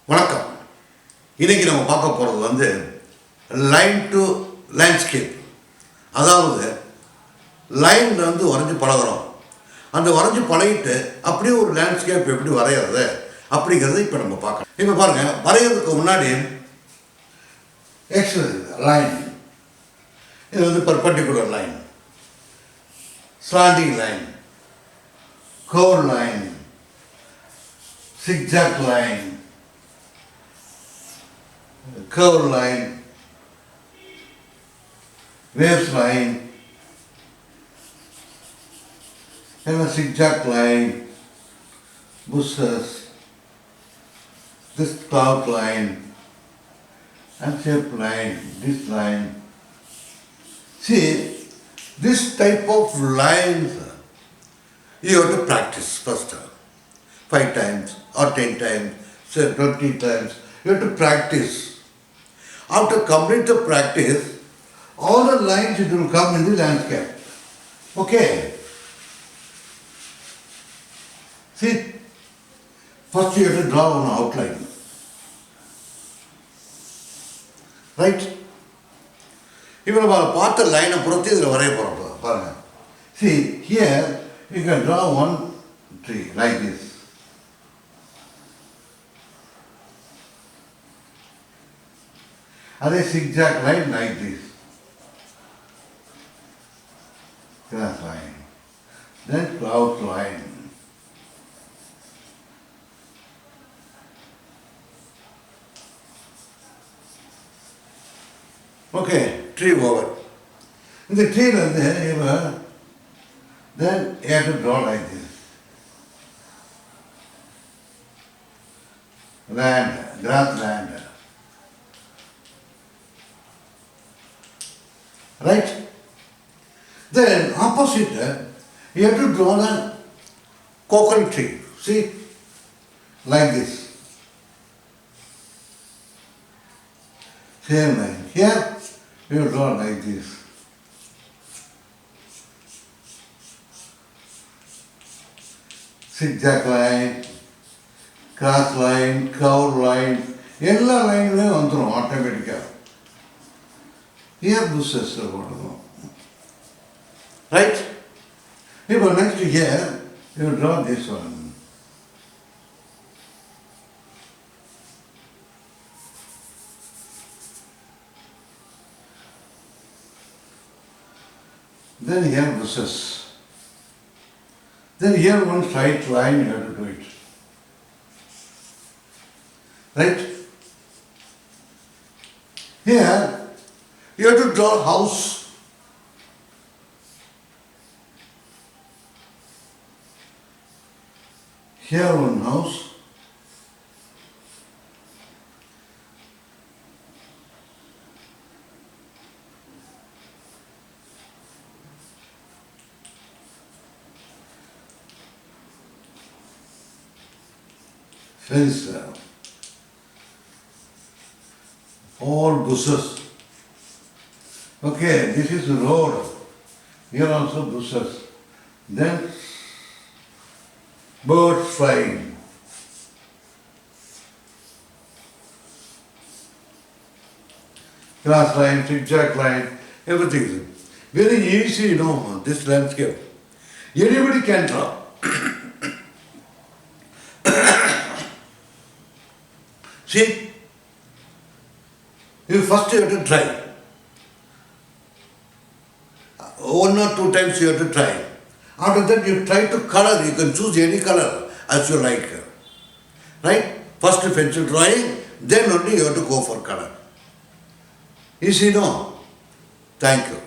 வணக்கம். இன்றைக்கி நம்ம பார்க்க போகிறது வந்து லைன் டு லேண்ட்ஸ்கேப். அதாவது லைனில் வந்து வரைஞ்சி பழகிறோம். அந்த வரைஞ்சி பழகிட்டு அப்படியே ஒரு லேண்ட்ஸ்கேப் எப்படி வரைகிறது அப்படிங்கிறத இப்போ நம்ம பார்க்கலாம். இப்போ பாருங்கள், வரைகிறதுக்கு முன்னாடி லைன், இது வந்து perpendicular line, slanting line, curve line, zigzag line, curve line, waves line, and a zigzag line, bushes, this cloud line, and shape line, this line. See, this type of lines you have to practice first. 5 times or 10 times, say 20 times. You have to practice. After complete the practice, all the lines it will come in the landscape. Okay. See, first you have to draw an outline. Right? இப்போ நம்ம பார்த்த லைனை பொறுத்து இதில் வரைய போகிறோம். பாருங்கள். See, here you can draw one tree like this. Are a zigzag line like this. Grass line. Then cloud line. Okay, tree over. In the tree then you have to draw like this. Land, grassland. Right? Then opposite, you have to draw a coconut tree. See? Like this. Same line. Here, you draw like this. Zigzag line, cross line, curved line, எல்லா லைன்லையும் வந்துடும் ஆட்டோமேட்டிக்காக. Here bushes are going. Right? Now next here, you draw this one. Then here bushes. Then here one straight line you have to do it. Right? Here, you have to draw a house. Here one house. Fence. All bushes. Okay, this is the road. Here also bushes. Then birds flying. Grass line, zigzag line, everything. Very easy, you know, this landscape. Anybody can draw. See, you first have to try. 1 or 2 times you have to try. After that you try to color. You can choose any color as you like. Right? First pencil drawing, then only you have to go for color. Easy, no? Thank you.